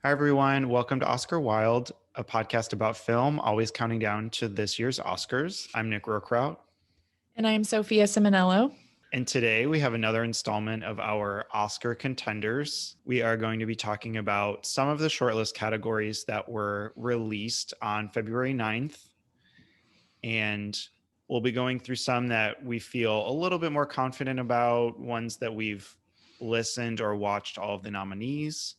Hi, everyone. Welcome to Oscar Wild, a podcast about film, always counting down to this year's Oscars. I'm Nick Rookraut, And I'm Sophia Simonello. and today we have another installment of our Oscar Contenders. We are going to be talking about some of the shortlist categories that were released on February 9th, and we'll be going through some that we feel a little bit more confident about, ones that we've listened or watched all of the nominees.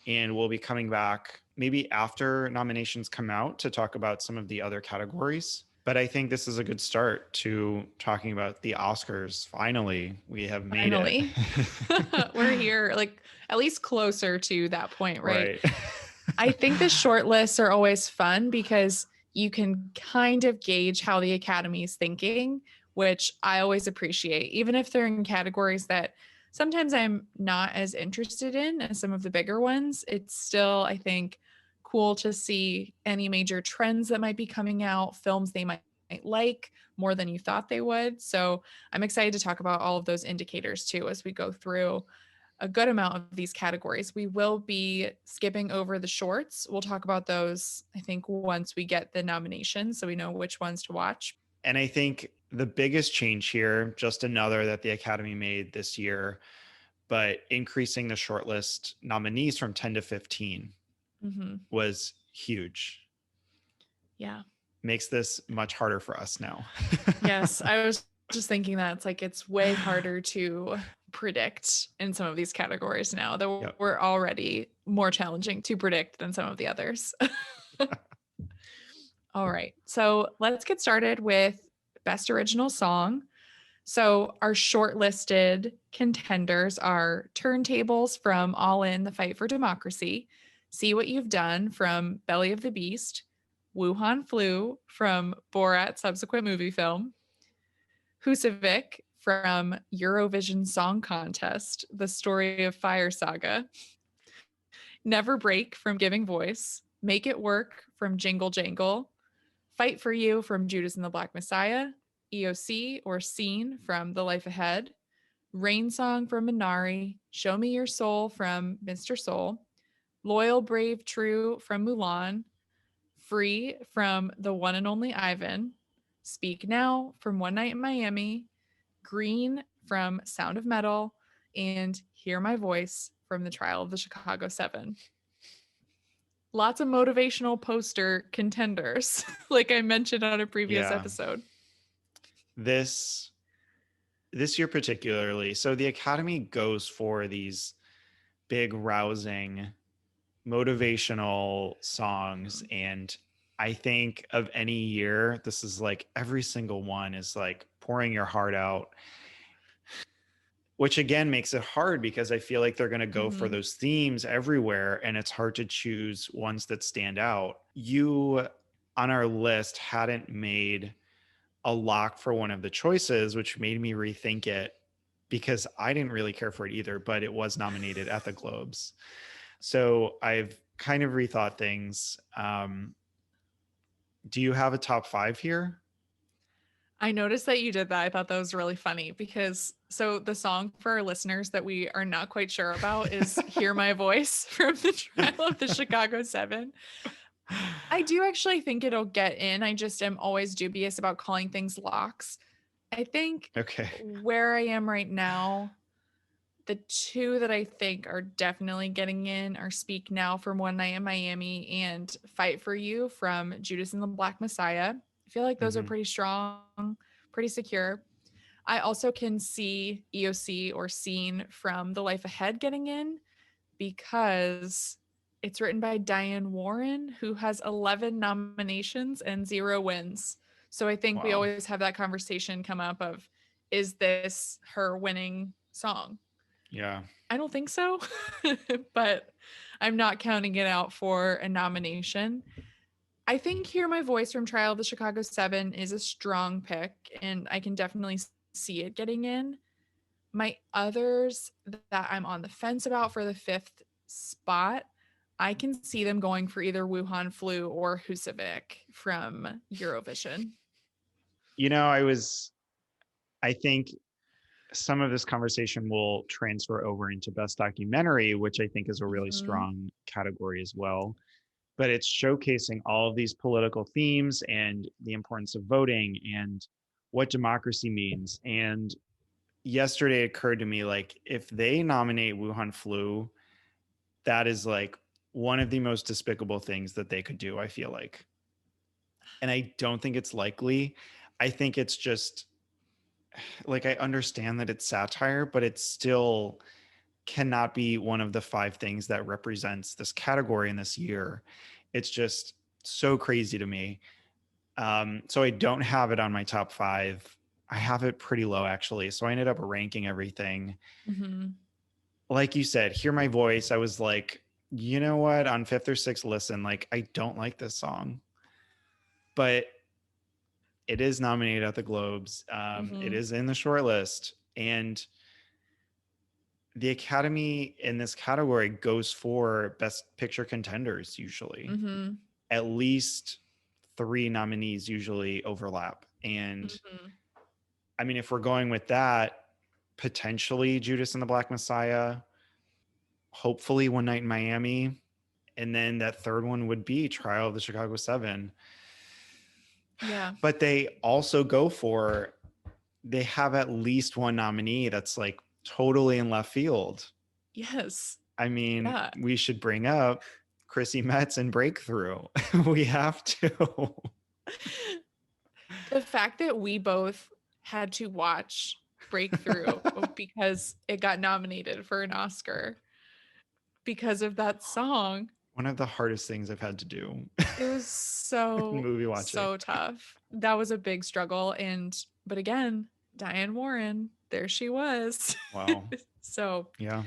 And we'll be coming back maybe after nominations come out to talk about some of the other categories. But I think this is a good start to talking about the Oscars. Finally, we have made it. Finally, we're here, like at least closer to that point, right? Right. I think the short lists are always fun because you can kind of gauge how the Academy is thinking, which I always appreciate, even if they're in categories that sometimes I'm not as interested in as some of the bigger ones. It's still, I think, cool to see any major trends that might be coming out, films they might like more than you thought they would. So I'm excited to talk about all of those indicators too as we go through a good amount of these categories. We will be skipping over the shorts. We'll talk about those, I think, once we get the nominations so we know which ones to watch. And I think the biggest change here, just another that the Academy made this year, but increasing the shortlist nominees from 10 to 15 was huge. Yeah. Makes this much harder for us now. Yes. I was just thinking that it's way harder to predict in some of these categories now that Yep. we're already more challenging to predict than some of the others. All right. So let's get started with Best Original Song. So our shortlisted contenders are Turntables from All In, The Fight for Democracy, See What You've Done from Belly of the Beast, Wuhan Flu from Borat subsequent movie film, Husavik from Eurovision Song Contest, The Story of Fire Saga, Never Break from Giving Voice, Make It Work from Jingle Jangle, Fight for You from Judas and the Black Messiah, EOC or Scene from The Life Ahead, Rain Song from Minari, Show Me Your Soul from Mr. Soul, Loyal, Brave, True from Mulan, Free from The One and Only Ivan, Speak Now from One Night in Miami, Green from Sound of Metal, and Hear My Voice from The Trial of the Chicago 7. Lots of motivational poster contenders, like I mentioned on a previous Yeah. episode. This year particularly, so the Academy goes for these big, rousing, motivational songs, and I think of any year, this is like every single one is like pouring your heart out, which again makes it hard because I feel like they're going to go for those themes everywhere, and it's hard to choose ones that stand out. You on our list hadn't made a lock for one of the choices, which made me rethink it because I didn't really care for it either, but it was nominated at the Globes. So I've kind of rethought things. Do you have a top 5 here? I noticed that you did that. I thought that was really funny because so the song for our listeners that we are not quite sure about is Hear My Voice from the Trial of the Chicago 7. I do actually think it'll get in. I just am always dubious about calling things locks. I think Okay. where I am right now, the two that I think are definitely getting in are Speak Now from One Night in Miami and Fight for You from Judas and the Black Messiah. I feel like those are pretty strong, pretty secure. I also can see EOC or Scene from The Life Ahead getting in because it's written by Diane Warren, who has 11 nominations and 0 wins. So I think we Wow. always have that conversation come up of, is this her winning song? Yeah. I don't think so, but I'm not counting it out for a nomination. I think Hear My Voice from Trial of the Chicago 7 is a strong pick, and I can definitely see it getting in. My others that I'm on the fence about for the 5th spot, I can see them going for either Wuhan Flu or Husavik from Eurovision. You know, I think some of this conversation will transfer over into best documentary, which I think is a really Mhm. strong category as well. But it's showcasing all of these political themes and the importance of voting and what democracy means. And yesterday it occurred to me, like, if they nominate Wuhan flu, that is like one of the most despicable things that they could do, I feel like. And I don't think it's likely. I think it's just like, I understand that it's satire, but it still cannot be one of the five things that represents this category in this year. It's just so crazy to me. So I don't have it on my top five. I have it pretty low, actually. So I ended up ranking everything. Mhm. Like you said, Hear My Voice. I was like, you know what? On fifth or sixth listen, like, I don't like this song, but it is nominated at the Globes. It Mhm. is in the shortlist. And the Academy in this category goes for Best Picture contenders usually. Mhm. At least three nominees usually overlap. And Mhm. I mean, if we're going with that, potentially Judas and the Black Messiah, hopefully One Night in Miami, and then that third one would be Trial of the Chicago Seven. Yeah. But they also go for, they have at least one nominee that's like totally in left field. Yes. I mean, Yeah. we should bring up Chrissy Metz and Breakthrough. We have to. The fact that we both had to watch Breakthrough because it got nominated for an Oscar because of that song. One of the hardest things I've had to do It was in so, movie watching. so tough. That was a big struggle. But again, Diane Warren, there she was. Wow. So Yeah.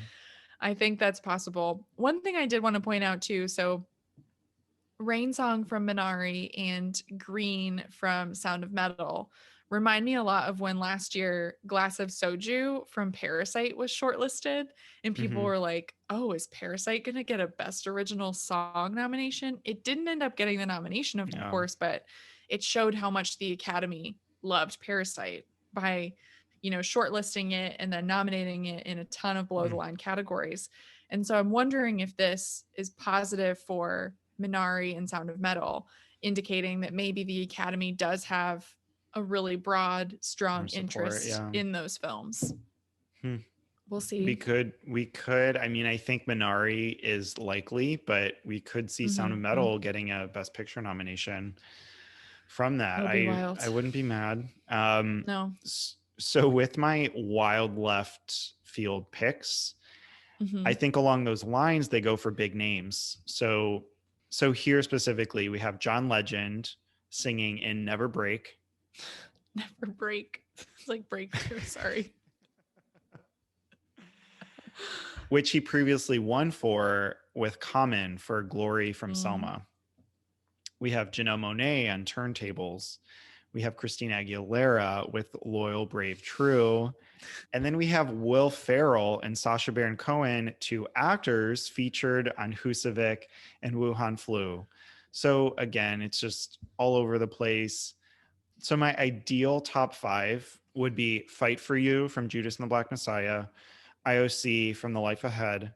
I think that's possible. One thing I did want to point out too, so Rain Song from Minari and Green from Sound of Metal remind me a lot of when last year Glass of Soju from Parasite was shortlisted and people Hmm. were like, "Oh, is Parasite going to get a best original song nomination?" It didn't end up getting the nomination, of Yeah. course, but it showed how much the Academy loved Parasite by, shortlisting it and then nominating it in a ton of below the Mm. line categories. And so I'm wondering if this is positive for Minari and Sound of Metal, indicating that maybe the Academy does have a really broad, More strong support. interest Yeah. in those films. Hmm. We'll We see. could, we could. I mean, I think Minari is likely, but we could see Sound of Mm-hmm. Metal getting a Best Picture nomination from that. It'll be wild. I wouldn't be mad. No. So with my wild left field picks, I Mm-hmm. think along those lines they go for big names. So here specifically we have John Legend singing in Never Break, Never break. It's like breakthrough. Sorry. which he previously won for with Common for Glory from Mm. Selma. We have Janelle Monáe on turntables. We have Christina Aguilera with Loyal, Brave, True. And then we have Will Ferrell and Sacha Baron Cohen, two actors featured on Husavik and Wuhan Flu. So again, it's just all over the place. So my ideal top five would be Fight for You from Judas and the Black Messiah, IOC from The Life Ahead,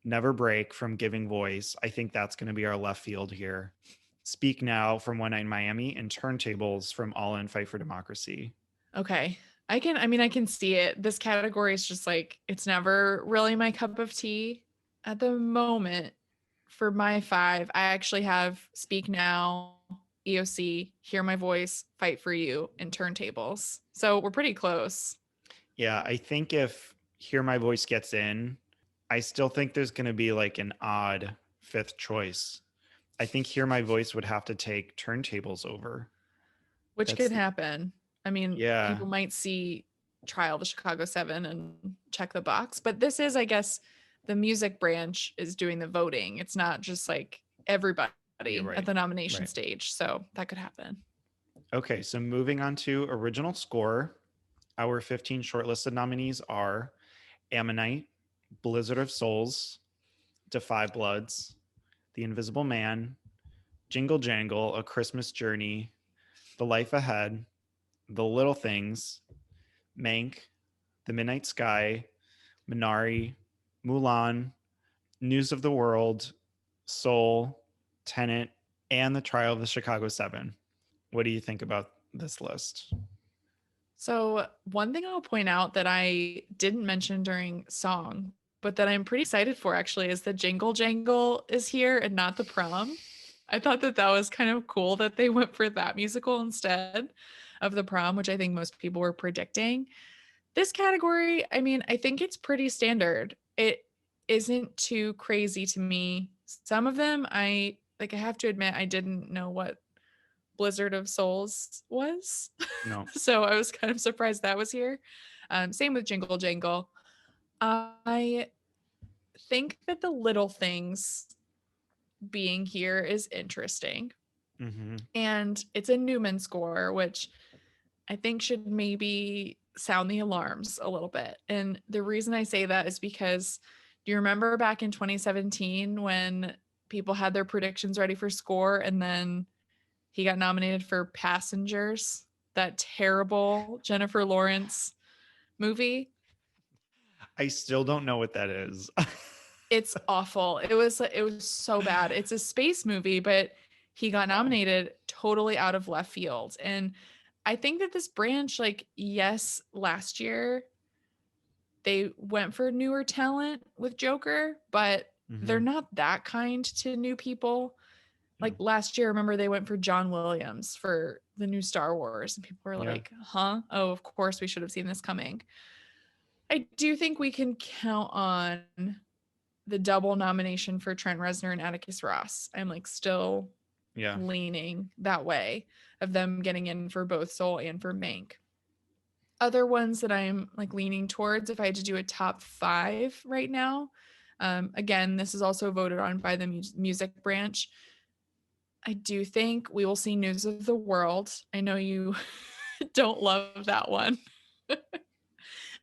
Never Break from Giving Voice. I think that's going to be our left field here. Speak Now from One Night in Miami, and Turntables from All In Fight for Democracy. Okay. I can see it. This category is just like, it's never really my cup of tea at the moment. For my five, I actually have Speak Now, EOC, Hear My Voice, Fight for You, and Turntables. So we're pretty close. Yeah, I think if Hear My Voice gets in, I still think there's going to be like an odd fifth choice. I think Hear My Voice would have to take Turntables over. Which That's could happen. I mean, yeah, people might see Trial of the Chicago Seven and check the box, but this is, I guess, the music branch is doing the voting. It's not just like everybody you're at right. the nomination Right. stage. So that could happen. Okay, so moving on to original score, our 15 shortlisted nominees are Ammonite, Blizzard of Souls, Defy Bloods, The Invisible Man, Jingle Jangle, A Christmas Journey, The Life Ahead, The Little Things, Mank, The Midnight Sky, Minari, Mulan, News of the World, Soul, Tenet, and The Trial of the Chicago Seven. What do you think about this list? So, one thing I'll point out that I didn't mention during song, but that I'm pretty excited for actually is that Jingle Jangle is here and not the prom. I thought that that was kind of cool that they went for that musical instead of the prom, which I think most people were predicting. This category, I mean, I think it's pretty standard. It isn't too crazy to me. Some of them I have to admit I didn't know what Blizzard of Souls was. No. So I was kind of surprised that was here. Same with Jingle Jangle. I think that the little things being here is interesting. Mm-hmm. And it's a Newman score, which I think should maybe sound the alarms a little bit. And the reason I say that is because do you remember back in 2017 when people had their predictions ready for score and then he got nominated for Passengers, that terrible Jennifer Lawrence movie? I still don't know what that is. It's awful. It was so bad. It's a space movie, but he got nominated totally out of left field. And I think that this branch, like, yes, last year they went for newer talent with Joker, but Mm-hmm. they're not that kind to new people. Like last year, remember they went for John Williams for the new Star Wars, and people were Yeah. like, huh? Oh, of course we should have seen this coming. I do think we can count on the double nomination for Trent Reznor and Atticus Ross. I'm like still Yeah. leaning that way of them getting in for both Soul and for Mank. Other ones that I'm like leaning towards, if I had to do a top 5 right now, again, this is also voted on by the music branch. I do think we will see News of the World. I know you don't love that one,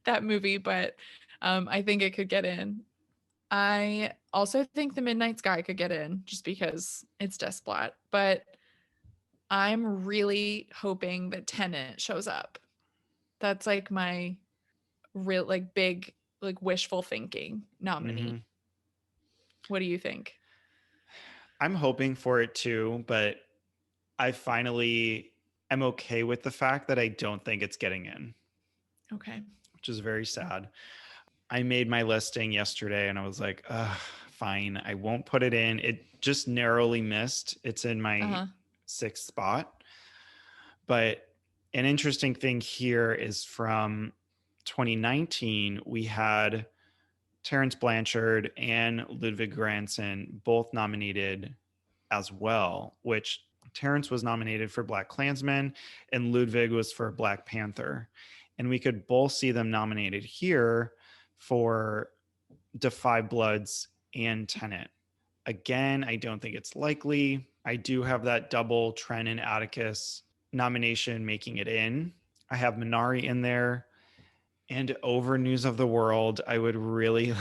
that movie, but I think it could get in. I also think The Midnight Sky could get in just because it's Desplat, but I'm really hoping that Tenet shows up. That's like my real like big like wishful thinking nominee. Mm-hmm. What do you think? I'm hoping for it too, but I finally am okay with the fact that I don't think it's getting in, Okay. which is very sad. I made my listing yesterday and I was like, fine, I won't put it in. It just narrowly missed. It's in my 6th spot. But an interesting thing here is from 2019, we had Terrence Blanchard and Ludwig Göransson both nominated as well, which Terrence was nominated for Black Klansman and Ludwig was for Black Panther. And we could both see them nominated here for Da 5 Bloods and Tenet. Again, I don't think it's likely. I do have that double Trent and Atticus nomination making it in. I have Minari in there. And over News of the World, I would really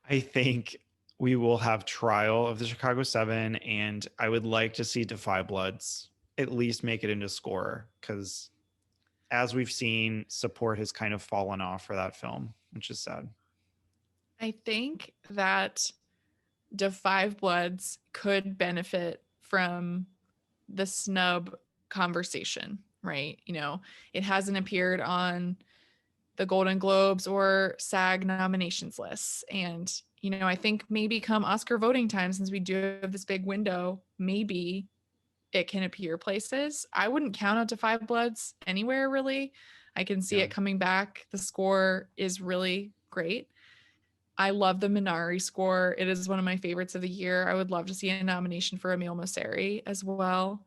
I think we will have Trial of the Chicago Seven, and I would like to see Defy Bloods at least make it into score because, as we've seen, support has kind of fallen off for that film, which is sad. I think that Da 5 Bloods could benefit from the snub conversation, right? You know, it hasn't appeared on the Golden Globes or SAG nominations lists. And, you know, I think maybe come Oscar voting time, since we do have this big window, maybe it can appear places. I wouldn't count out Da 5 Bloods anywhere really. I can see Yeah. it coming back. The score is really great. I love the Minari score. It is one of my favorites of the year. I would love to see a nomination for Emile Mosseri as well.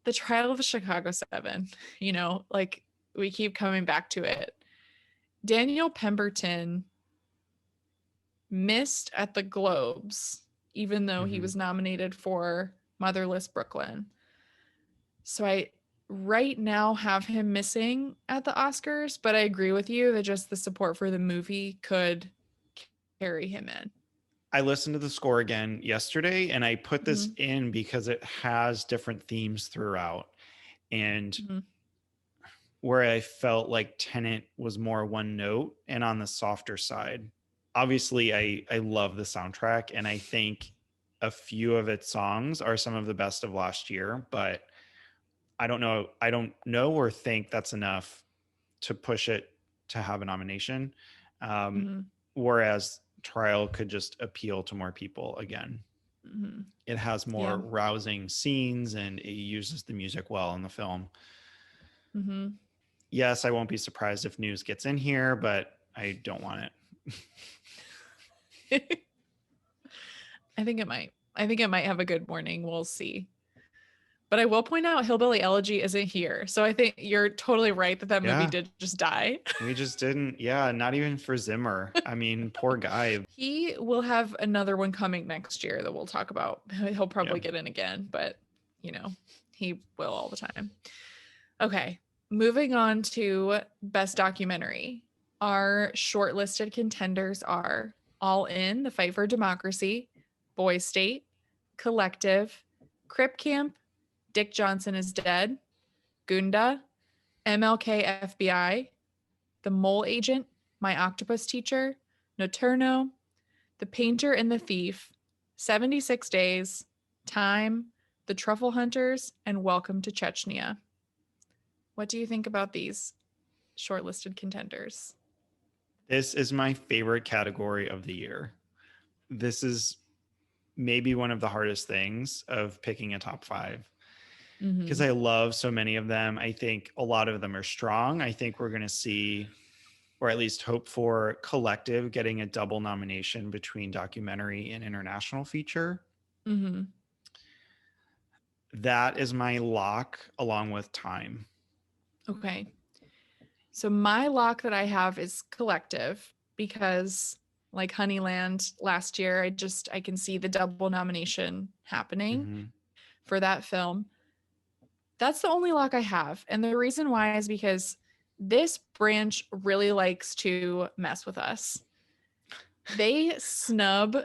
The Trial of the Chicago Seven, you know, like we keep coming back to it. Daniel Pemberton missed at the Globes, even though he was nominated for Motherless Brooklyn. So I right now have him missing at the Oscars, but I agree with you that just the support for the movie could carry him in. I listened to the score again yesterday and I put this in because it has different themes throughout. And where I felt like Tenant was more one note and on the softer side. Obviously, I love the soundtrack, and I think a few of its songs are some of the best of last year, but I don't know or think that's enough to push it to have a nomination. Um, Mm-hmm. Whereas Trial could just appeal to more people again. Mm-hmm. It has more Yeah. rousing scenes and it uses the music well in the film. Mm-hmm. Yes, I won't be surprised if News gets in here, but I don't want it. I think it might. I think it might have a good morning. We'll see. But I will point out Hillbilly Elegy isn't here. So I think you're totally right that that movie Yeah, did just die. we just didn't. Yeah, not even for Zimmer. I mean, poor guy. He will have another one coming next year that we'll talk about. He'll Yeah. probably get in again, but he will all the time. Okay. Moving on to Best Documentary. Our shortlisted contenders are All In, The Fight for Democracy, Boy State, Collective, Crip Camp, Dick Johnson is Dead, Gunda, MLK FBI, The Mole Agent, My Octopus Teacher, Noturno, The Painter and the Thief, 76 Days, Time, The Truffle Hunters, and Welcome to Chechnya. What do you think about these shortlisted contenders? This is my favorite category of the year. This is maybe one of the hardest things of picking a top five because Mm-hmm. I love so many of them. I think a lot of them are strong. I think we're going to see, or at least hope for, Collective getting a double nomination between documentary and international feature. Mm-hmm. That is my lock along with Time. Okay. So my lock that I have is Collective because like Honeyland last year, I can see the double nomination happening Mm-hmm. for that film. That's the only lock I have. And the reason why is because this branch really likes to mess with us. They snub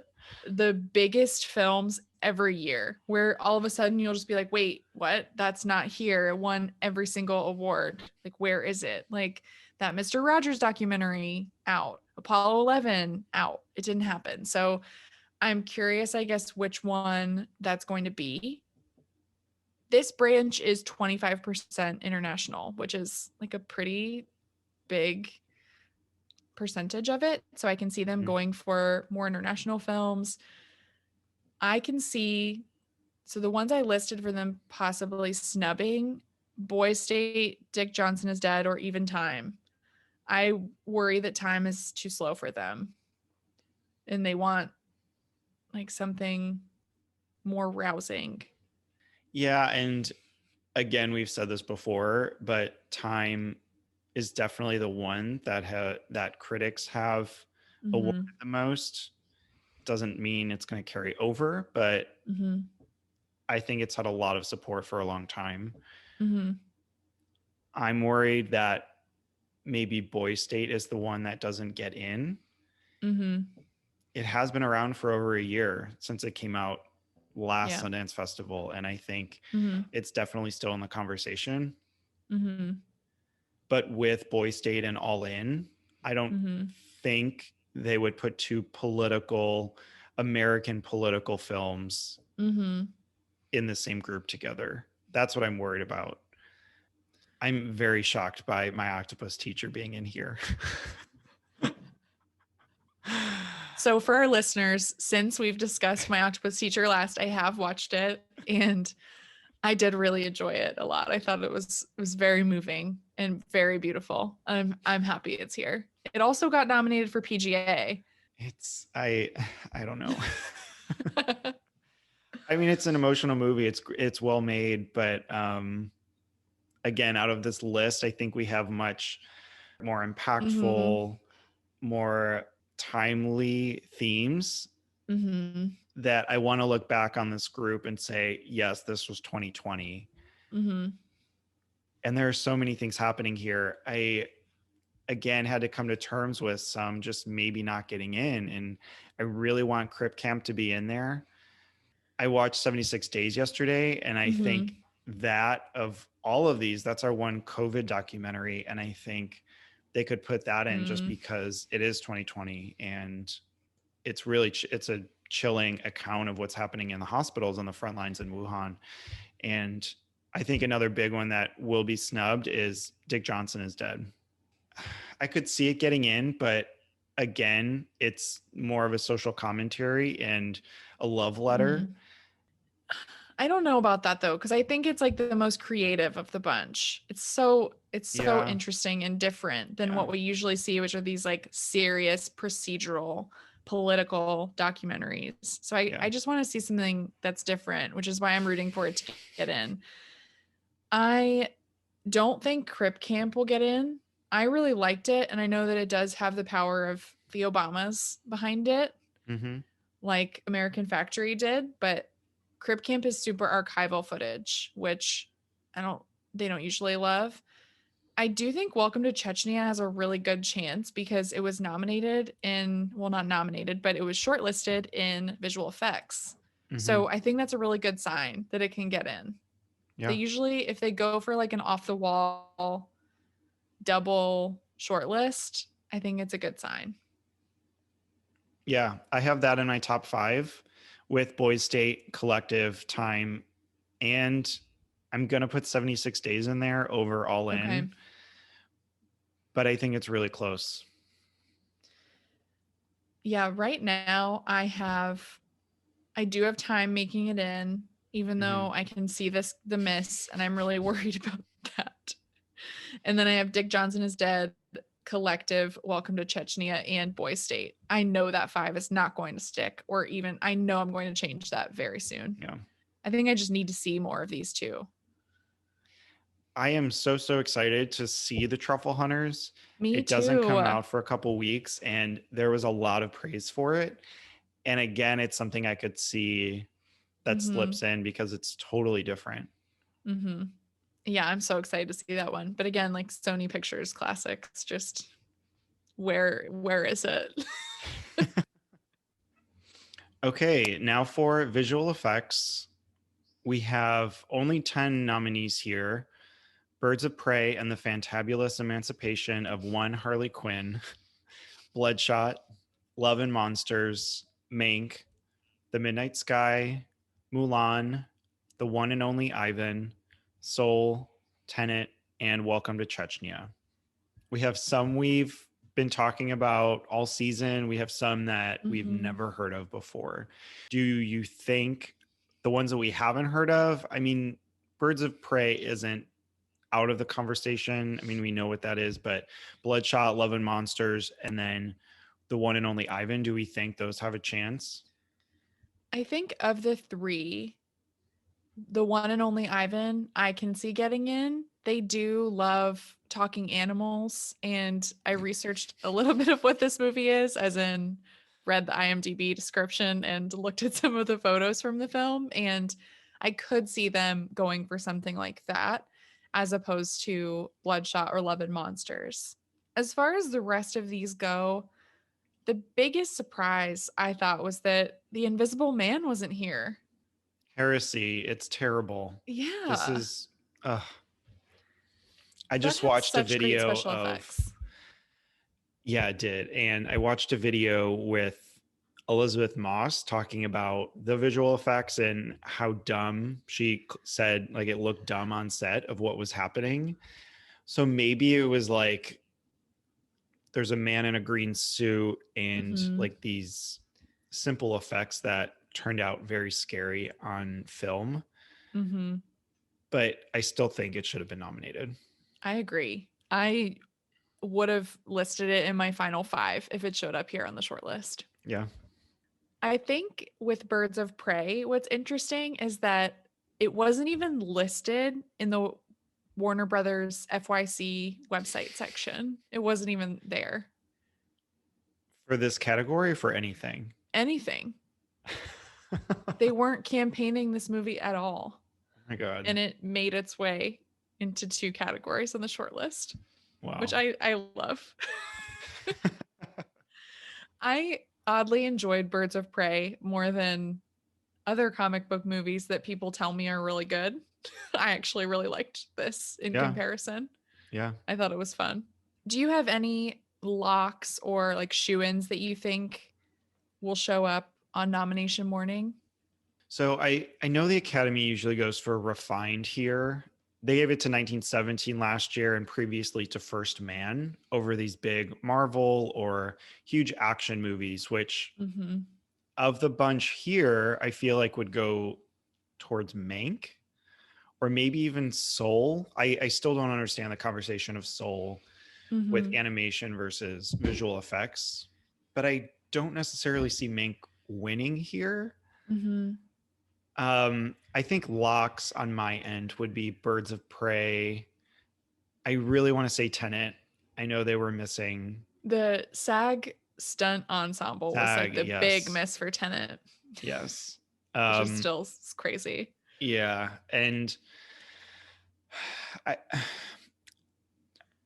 the biggest films every year, where all of a sudden you'll just be like, wait, what? That's not here. It won every single award. Like, where is it? Like that Mr. Rogers documentary out, Apollo 11 out. It didn't happen. So I'm curious, I guess, which one that's going to be. This branch is 25% international, which is like a pretty big percentage of it. So I can see them Mm-hmm. going for more international films. I can see, so the ones I listed for them possibly snubbing: Boy State, Dick Johnson is Dead, or even Time. I worry that Time is too slow for them and they want like something more rousing. Yeah. And again, we've said this before, but Time is definitely the one that critics have awarded Mm-hmm. the most. Doesn't mean it's going to carry over, but Mm-hmm. I think it's had a lot of support for a long time. Mm-hmm. I'm worried that maybe Boy State is the one that doesn't get in. Mm-hmm. It has been around for over a year since it came out last Yeah. Sundance Festival, and I think Mm-hmm. it's definitely still in the conversation. Mm-hmm. But with Boy State and All In, I don't Mm-hmm. think they would put two American political films Mm-hmm. in the same group together. That's what I'm worried about. I'm very shocked by My Octopus Teacher being in here. So for our listeners, since we've discussed My Octopus Teacher last, I have watched it and I did really enjoy it a lot. I thought it was very moving and very beautiful. I'm happy it's here. It also got nominated for PGA. It's I don't know. I mean, it's an emotional movie. It's well made, but again, out of this list, I think we have much more Mm-hmm. impactful, more timely themes Mm-hmm. that I want to look back on this group and say, yes, this was 2020. Mm-hmm. And there are so many things happening here. I again had to come to terms with some just maybe not getting in, and I really want Crip Camp to be in there. I watched 76 Days yesterday, and I Mm-hmm. think that of all of these, that's our one COVID documentary. And I think they could put that in just Mm, because it is 2020 and it's really, it's a chilling account of what's happening in the hospitals on the front lines in Wuhan. And I think another big one that will be snubbed is Dick Johnson is dead. I could see it getting in, but again, it's more of a social commentary and a love letter. mhm. I don't know about that though, because I think it's like the most creative of the bunch. It's so Yeah, interesting and different than yeah, what we usually see, which are these like serious procedural political documentaries. So I, yeah. I just want to see something that's different, which is why I'm rooting for it to get in. I don't think Crip Camp will get in. I really liked it, and I know that it does have the power of the Obamas behind it, Mm-hmm. like American Factory did, but Crip Camp is super archival footage, which I don't they don't usually love. I do think Welcome to Chechnya has a really good chance because it was nominated in, well, not nominated, but it was shortlisted in visual effects. Mm-hmm. So I think that's a really good sign that it can get in. They Yeah. usually, if they go for like an off the wall double shortlist, I think it's a good sign. Yeah. I have that in my top 5 with Boys State, Collective, Time, and I'm going to put 76 Days in there over All Okay. In, but I think it's really close. Yeah, right now I do have time making it in, even Mm-hmm. though I can see the miss, and I'm really worried about that. And then I have Dick Johnson is Dead, Collective, Welcome to Chechnya, and Boys State. I know that 5 is not going to stick, or even I know I'm going to change that very soon. Yeah. I think I just need to see more of these two. I am so excited to see the Truffle Hunters. Me It doesn't too. come out for a couple weeks, and there was a lot of praise for it. And again, it's something I could see that Mm-hmm. slips in because it's totally different. Mm-hmm. Yeah, I'm so excited to see that one. But again, like Sony Pictures classics, just where is it? Okay, now for visual effects, we have only 10 nominees here. Birds of Prey and the Fantabulous Emancipation of One Harley Quinn, Bloodshot, Love and Monsters, Mank, The Midnight Sky, Mulan, The One and Only Ivan, Soul, Tenet, and Welcome to Chechnya. We have some we've been talking about all season. We have some that we've Mm-hmm. never heard of before. Do you think the ones that we haven't heard of? I mean, Birds of Prey isn't out of the conversation. I mean, we know what that is, but Bloodshot, Love and Monsters, and then the one and only Ivan, do we think those have a chance? I think of the three, the one and only Ivan, I can see getting in. They do love talking animals, and I researched a little bit of what this movie is, as in read the IMDb description and looked at some of the photos from the film, and I could see them going for something like that as opposed to Bloodshot or Love and Monsters. As far as the rest of these go, the biggest surprise I thought was that The Invisible Man wasn't here. Heresy, it's terrible. This Yeah. is, uh, I That just had watched a such great video special of, effects. yeah, it did. And I watched a video with Elizabeth Moss talking about the visual effects and how dumb she said, like it looked dumb on set of what was happening. So maybe it was like there's a man in a green suit and Mhm. like these simple effects that turned out very scary on film, Mhm. but I still think it should have been nominated. I agree. I would have listed it in my final 5 if it showed up here on the short list. Yeah. I think with Birds of Prey, what's interesting is that it wasn't even listed in the Warner Brothers FYC website section. It wasn't even there. For this category, for anything. Anything. Oh They weren't campaigning this movie at all. my God. And it made its way into 2 categories on the short list, which Wow. I love. I oddly enjoyed Birds of Prey more than other comic book movies that people tell me are really good. I actually really liked this in Yeah. comparison. Yeah. I thought it was fun. Do you have any locks or like shoe-ins that you think will show up on nomination morning? So I know the Academy usually goes for refined here. They gave it to 1917 last year and previously to First Man over these big Marvel or huge action movies, which Mm-hmm. of the bunch here, I feel like would go towards Mank or maybe even Soul. I still don't understand the conversation of Soul with Mm-hmm. animation versus visual effects, but I don't necessarily see Mank winning here. Mm-hmm. I think locks on my end would be Birds of Prey. I really want to say Tenet. I know they were missing The SAG stunt ensemble was like Tag. the big Yes. miss for Tenet, Yes. which is Um, still crazy. yeah. And I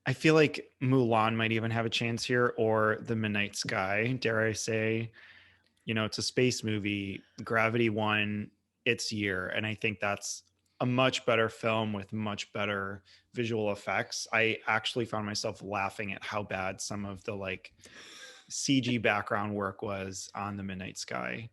I feel like Mulan might even have a chance here, or The Midnight Sky, dare I say. It's a space movie. Gravity won its year, and I think that's a much better film with much better visual effects. I actually found myself laughing at how bad some of the like CG background work was on The Midnight Sky.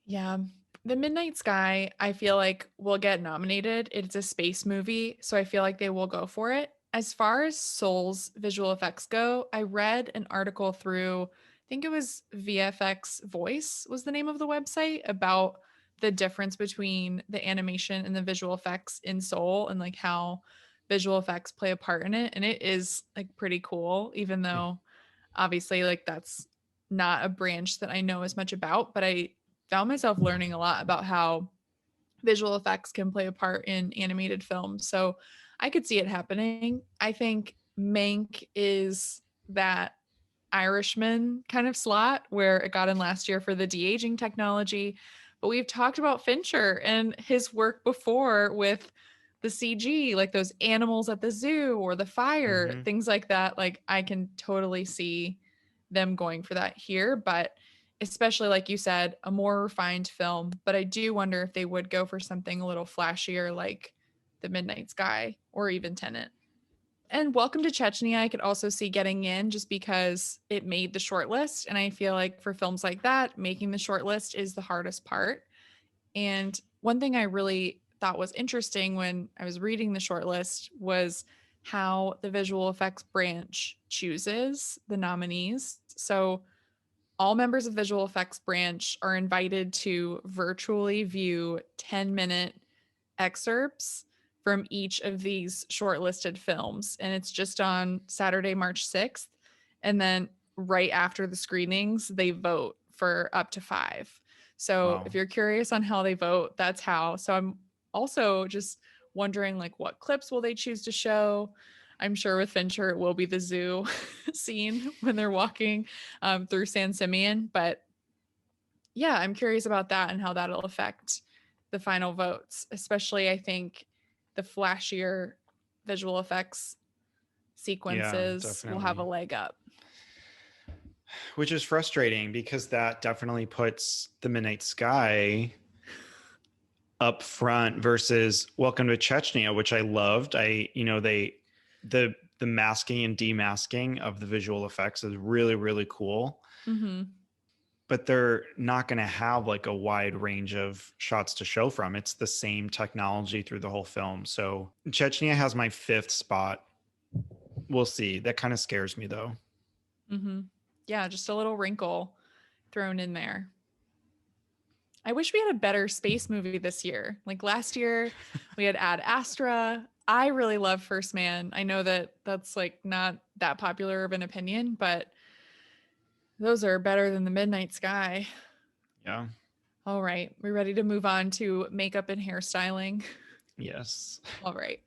Yeah. The Midnight Sky, I feel like will get nominated. It's a space movie, so I feel like they will go for it. As far as Soul's visual effects go, I read an article through, I think it was VFX Voice was the name of the website, about the difference between the animation and the visual effects in Soul and like how visual effects play a part in it. And it is like pretty cool, even though obviously like that's not a branch that I know as much about, but I found myself learning a lot about how visual effects can play a part in animated films. So I could see it happening. I think Mank is that Irishman kind of slot where it got in last year for the de-aging technology. But we've talked about Fincher and his work before with the CG, like those animals at the zoo or the fire, Mm-hmm. things like that. Like I can totally see them going for that here, but especially like you said, a more refined film. But I do wonder if they would go for something a little flashier like The Midnight Sky or even Tenet. And Welcome to Chechnya, I could also see getting in just because it made the shortlist. And I feel like for films like that, making the shortlist is the hardest part. And one thing I really thought was interesting when I was reading the shortlist was how the visual effects branch chooses the nominees. So all members of visual effects branch are invited to virtually view 10-minute excerpts from each of these shortlisted films. And it's just on Saturday, March 6th. And then right after the screenings, they vote for up to 5. So Wow. if you're curious on how they vote, that's how. So I'm also just wondering like what clips will they choose to show? I'm sure with Fincher it will be the zoo scene when they're walking through San Simeon. But yeah, I'm curious about that and how that'll affect the final votes, especially I think the flashier visual effects Yeah, sequences will have a definitely. leg up. Which is frustrating because that definitely puts The Midnight Sky up front versus Welcome to Chechnya, which I loved. The masking and demasking of the visual effects is really, really cool. Mm-hmm. But they're not going to have like a wide range of shots to show from. It's the same technology through the whole film. So Chechnya has my fifth spot. We'll see. That kind of scares me though. Mm-hmm. Yeah, just a little wrinkle thrown in there. I wish we had a better space movie this year. Like last year, we had Ad Astra. I really love First Man. I know that that's like not that popular of an opinion, but those are better than The Midnight Sky. Yeah. All right, we ready to move on to makeup and hairstyling? Yes. All right.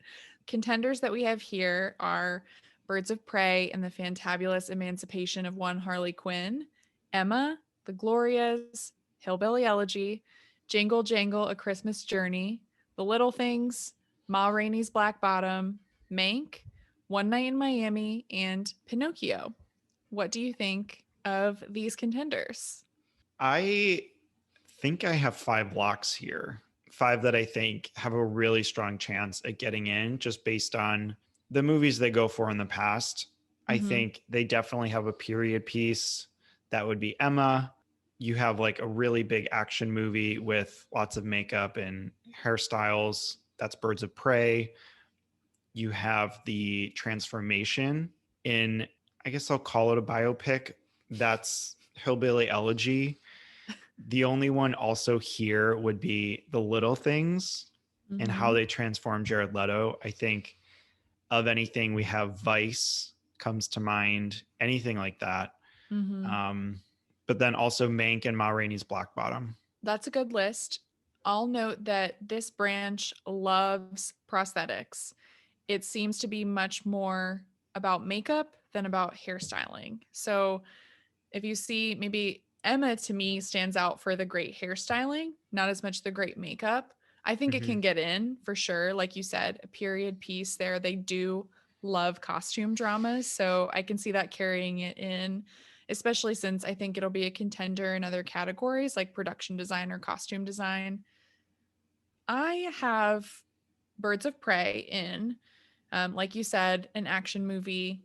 Contenders that we have here are Birds of Prey and the Fantabulous Emancipation of One Harley Quinn, Emma, The Glorias, Hillbilly Elegy, Jingle Jangle, A Christmas Journey, The Little Things, Ma Rainey's Black Bottom, Mank, One Night in Miami, and Pinocchio. What do you think of these contenders? I think I have five locks here. 5 that I think have a really strong chance at getting in just based on the movies they go for in the past. I Mm-hmm. think they definitely have a period piece. That would be Emma. You have like a really big action movie with lots of makeup and hairstyles. That's Birds of Prey. You have the transformation in, I guess I'll call it a biopic. That's Hillbilly Elegy. The only one also here would be The Little Things and how Mm-hmm. they transform Jared Leto. I think of anything we have Vice comes to mind, anything like that. Mm-hmm. But then also Mank and Ma Rainey's Black Bottom. That's a good list. I'll note that this branch loves prosthetics. It seems to be much more about makeup than about hairstyling. So if you see, maybe Emma to me stands out for the great hairstyling, not as much the great makeup. I think it Mm-hmm. can get in for sure. Like you said, a period piece there. They do love costume dramas. So I can see that carrying it in, especially since I think it'll be a contender in other categories like production design or costume design. I have Birds of Prey in. Like you said, an action movie.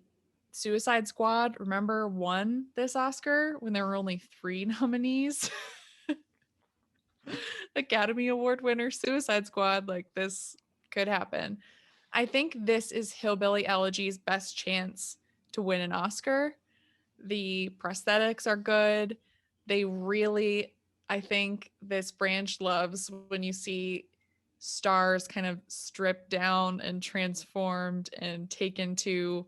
Suicide Squad, remember, won this Oscar when there were only 3 nominees? Academy Award winner Suicide Squad, like this could happen. I think this is Hillbilly Elegy's best chance to win an Oscar. The prosthetics are good. They really, I think this branch loves when you see stars kind of stripped down and transformed and taken to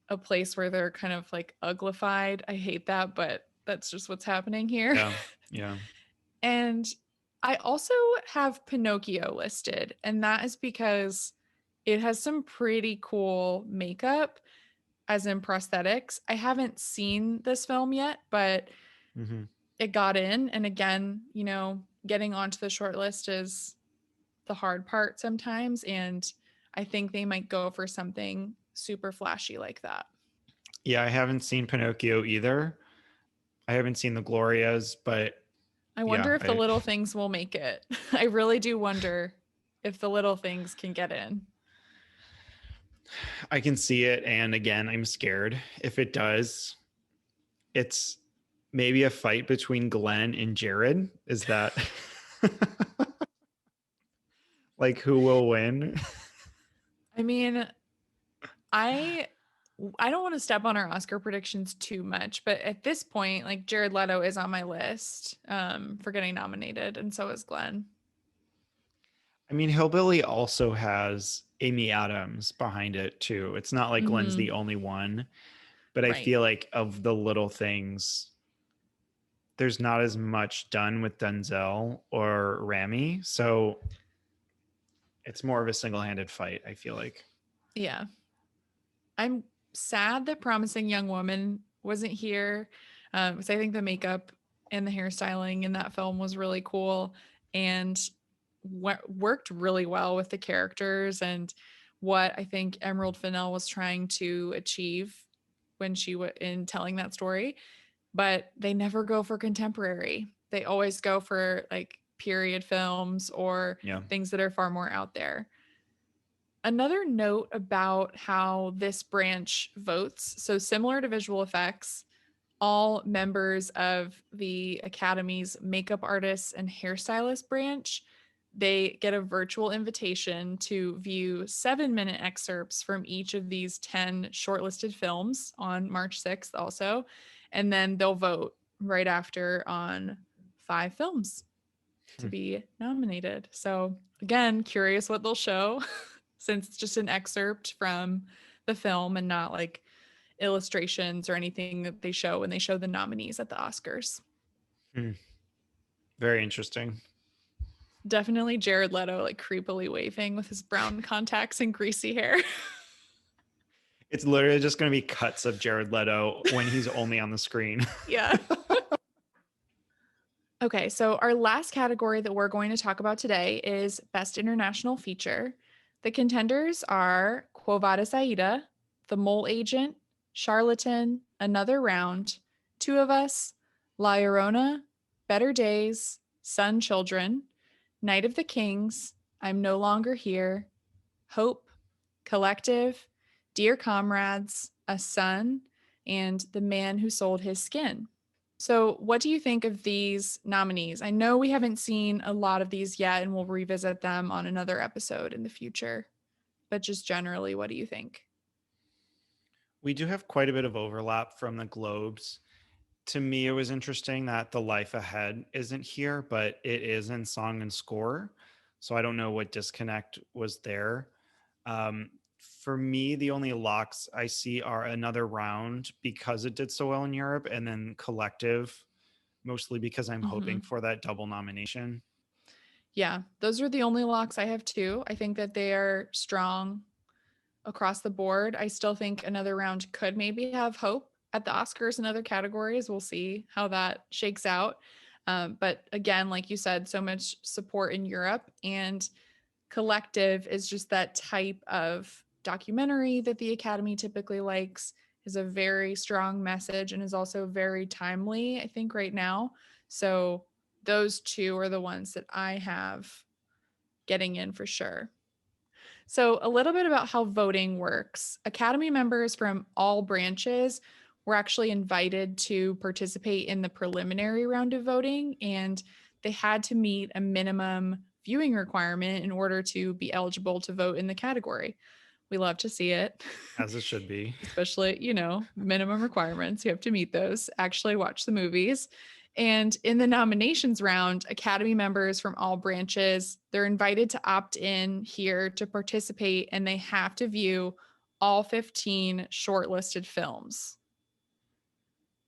a place where they're kind of like uglified. I hate that, but that's just what's happening here. Yeah. Yeah. And I also have Pinocchio listed, and that is because it has some pretty cool makeup, as in prosthetics. I haven't seen this film yet, but Mm-hmm. it got in. And again, getting onto the short list is the hard part sometimes. And I think they might go for something super flashy like that. Yeah, I haven't seen Pinocchio either. I haven't seen the Glorias, but I yeah, wonder if the little things will make it. I really do wonder if the little things can get in. I can see it. And again, I'm scared. If it does, it's maybe a fight between Glenn and Jared. Is that like who will win? I mean, I I don't want to step on our Oscar predictions too much, but at this point, like Jared Leto is on my list for getting nominated, and so is Glenn. I mean, Hillbilly also has Amy Adams behind it too. It's not like Glenn's Mm-hmm. the only one, but I Right. feel like of the little things, there's not as much done with Denzel or Rami. So it's more of a single-handed fight, I feel like. Yeah. I'm sad that Promising Young Woman wasn't here because I think the makeup and the hairstyling in that film was really cool and worked really well with the characters and what I think Emerald Fennell was trying to achieve when she was in telling that story. But they never go for contemporary. They always go for like period films or Yeah. things that are far more out there. Another note about how this branch votes, so similar to visual effects, all members of the Academy's makeup artists and hairstylist branch, they get a virtual invitation to view 7-minute excerpts from each of these 10 shortlisted films on March 6th also, and then they'll vote right after on 5 films to be nominated. So again, curious what they'll show since it's just an excerpt from the film and not like illustrations or anything that they show when they show the nominees at the Oscars. Hmm. Very interesting. Definitely Jared Leto like creepily waving with his brown contacts and greasy hair. It's literally just going to be cuts of Jared Leto when he's only on the screen. Yeah. Okay, so our last category that we're going to talk about today is Best International Feature. The contenders are Quo Vadis Aida, The Mole Agent, Charlatan, Another Round, Two of Us, La Llorona, Better Days, Sun Children, Night of the Kings, I'm No Longer Here, Hope, Collective, Dear Comrades, A Son, and The Man Who Sold His Skin. So, what do you think of these nominees? I know we haven't seen a lot of these yet, and we'll revisit them on another episode in the future. But just generally, what do you think? We do have quite a bit of overlap from the Globes. To me, it was interesting that The Life Ahead isn't here, but it is in song and score. So I don't know what disconnect was there. Um, for me, the only locks I see are Another Round because it did so well in Europe, and then Collective, mostly because I'm hoping Mm-hmm. for that double nomination. Yeah, those are the only locks I have too. I think that they are strong across the board. I still think Another Round could maybe have hope at the Oscars and other categories. We'll see how that shakes out. But again, like you said, so much support in Europe, and Collective is just that type of documentary that the Academy typically likes, is a very strong message and is also very timely, I think, right now. So those two are the ones that I have getting in for sure. So, a little bit about how voting works. Academy members from all branches were actually invited to participate in the preliminary round of voting, and they had to meet a minimum viewing requirement in order to be eligible to vote in the category. We love to see it. As it should be. Especially, minimum requirements. You have to meet those. Actually, watch the movies. And in the nominations round, Academy members from all branches, they're invited to opt in here to participate, and they have to view all 15 shortlisted films.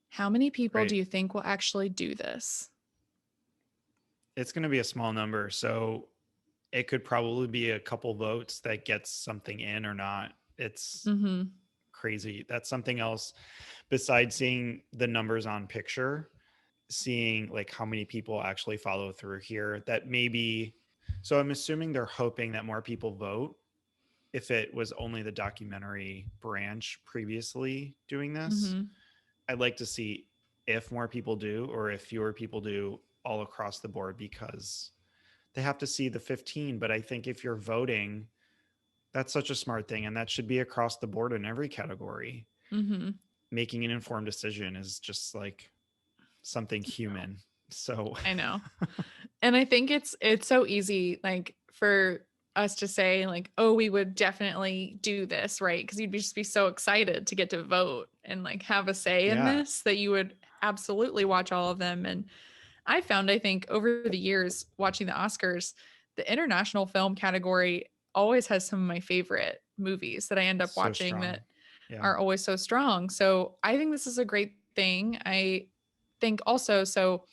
How many people do Right. you think will actually do this? It's going to be a small number. So it could probably be a couple votes that gets something in or not. It's Mm-hmm. crazy. That's something else besides seeing the numbers on picture, seeing like how many people actually follow through here that maybe. So I'm assuming they're hoping that more people vote if it was only the documentary branch previously doing this. Mm-hmm. I'd like to see if more people do or if fewer people do all across the board because they have to see the 15. But I think if you're voting, that's such a smart thing. And that should be across the board in every category. Mm-hmm. Making an informed decision is just like something human. So, I know. And I think it's so easy, like, for us to say, like, oh, we would definitely do this, right? Because you'd just be so excited to get to vote and like have a say in yeah, this that you would absolutely watch all of them. And I found, I think, over the years watching the Oscars, the international film category always has some of my favorite movies that I end up so watching strong. that Yeah. are always so strong. So I think this is a great thing. I think also, so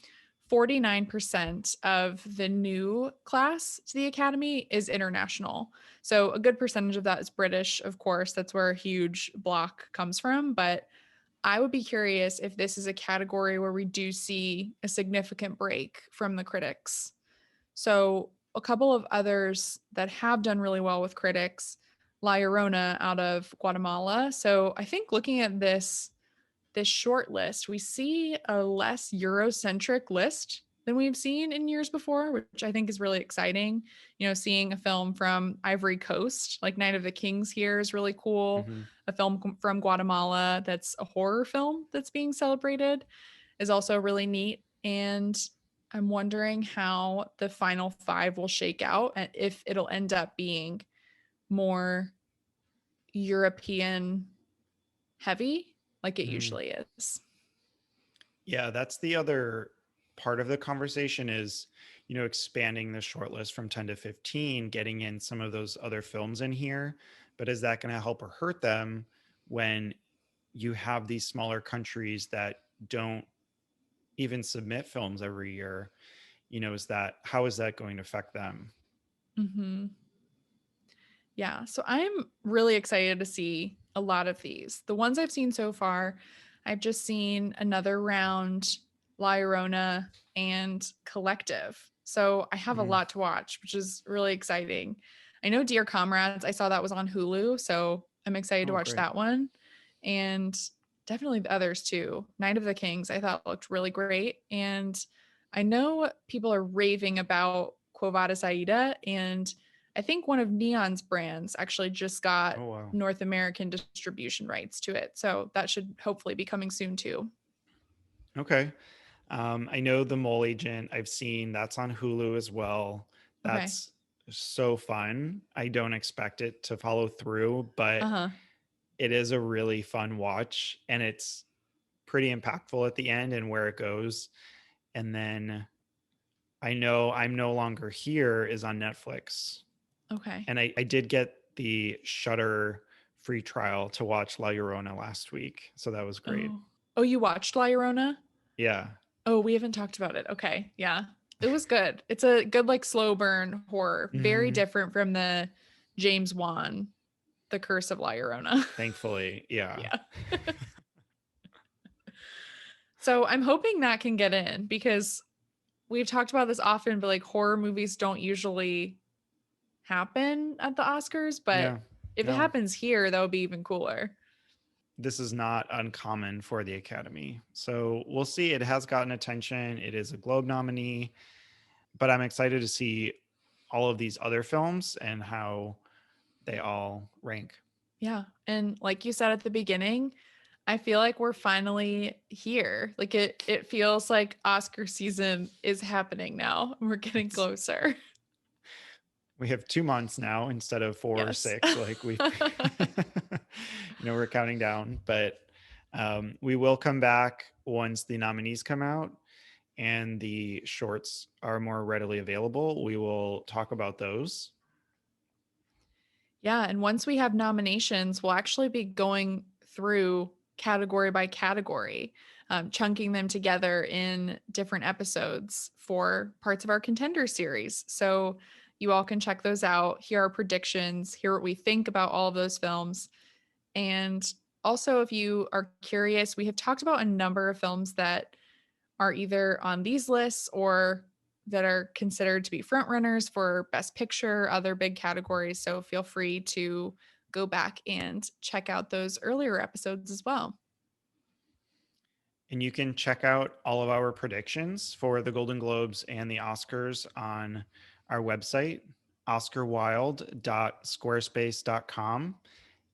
49% of the new class to the Academy is international. So a good percentage of that is British, of course. That's where a huge block comes from. But I would be curious if this is a category where we do see a significant break from the critics. So, a couple of others that have done really well with critics, La Llorona out of Guatemala. So, I think looking at this short list, we see a less Eurocentric list than we've seen in years before, which I think is really exciting. Seeing a film from Ivory Coast, like Night of the Kings here, is really cool. Mm-hmm. A film from Guatemala that's a horror film that's being celebrated is also really neat. And I'm wondering how the final five will shake out and if it'll end up being more European heavy like it Mm. usually is. Yeah, that's the other part of the conversation is, expanding the shortlist from 10 to 15, getting in some of those other films in here. But is that going to help or hurt them when you have these smaller countries that don't even submit films every year? How is that going to affect them? Mm-hmm. Yeah. So I'm really excited to see a lot of these. The ones I've seen so far, I've just seen Another Round, La Llorona, and Collective. So I have a Mhm. lot to watch, which is really exciting. I know Dear Comrades, I saw that was on Hulu. So I'm excited to Oh, watch great. that one. And definitely the others too. Night of the Kings, I thought looked really great. And I know people are raving about Quo Vadis Aida, and I think one of Neon's brands actually just got Oh, wow. North American distribution rights to it. So that should hopefully be coming soon too. Okay. I know The Mole Agent. I've seen that's on Hulu as well. Okay. That's so fun. I don't expect it to follow through, but Uh-huh. it is a really fun watch and it's pretty impactful at the end and where it goes. And then I know I'm No Longer Here is on Netflix. Okay. And I did get the Shutter free trial to watch La Llorona last week. So that was great. Oh. Oh, you watched La Llorona? Yeah. Oh, we haven't talked about it. Okay. Yeah. It was good. It's a good like slow burn horror. Very Mhm. different from the James Wan, The Curse of La Llorona. Thankfully. Yeah. Yeah. So I'm hoping that can get in because we've talked about this often, but like horror movies don't usually happen at the Oscars. But Yeah. if it No, happens here, that would be even cooler. this is not uncommon for the Academy. So we'll see. It has gotten attention. It is a Globe nominee, but I'm excited to see all of these other films and how they all rank. Yeah. And like you said at the beginning, I feel like we're finally here. Like it feels like Oscar season is happening now. We're getting It's closer. we have 2 months now instead of 4 or 6. Yes. Like we, we're counting down. But we will come back once the nominees come out and the shorts are more readily available. We will talk about those. Yeah, and once we have nominations, we'll actually be going through category by category, chunking them together in different episodes for parts of our contender series. So you all can check those out, hear our predictions, hear what we think about all of those films. And also, if you are curious, we have talked about a number of films that are either on these lists or that are considered to be frontrunners for Best Picture, other big categories. So feel free to go back and check out those earlier episodes as well. And you can check out all of our predictions for the Golden Globes and the Oscars on our website, oscarwild.squarespace.com.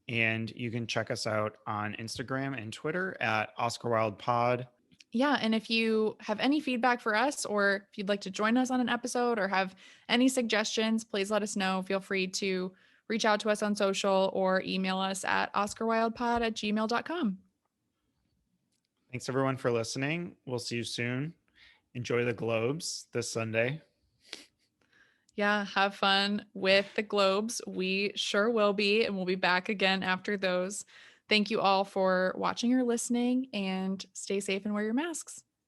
And you can check us out on Instagram and Twitter at OscarWildPod. Yeah, and if you have any feedback for us or if you'd like to join us on an episode or have any suggestions, please let us know. Feel free to reach out to us on social or email us at oscarwildpod@gmail.com. Thanks everyone for listening. We'll see you soon. Enjoy the Globes this Sunday. Yeah, have fun with the Globes. We sure will be, and we'll be back again after those. Thank you all for watching or listening, and stay safe and wear your masks.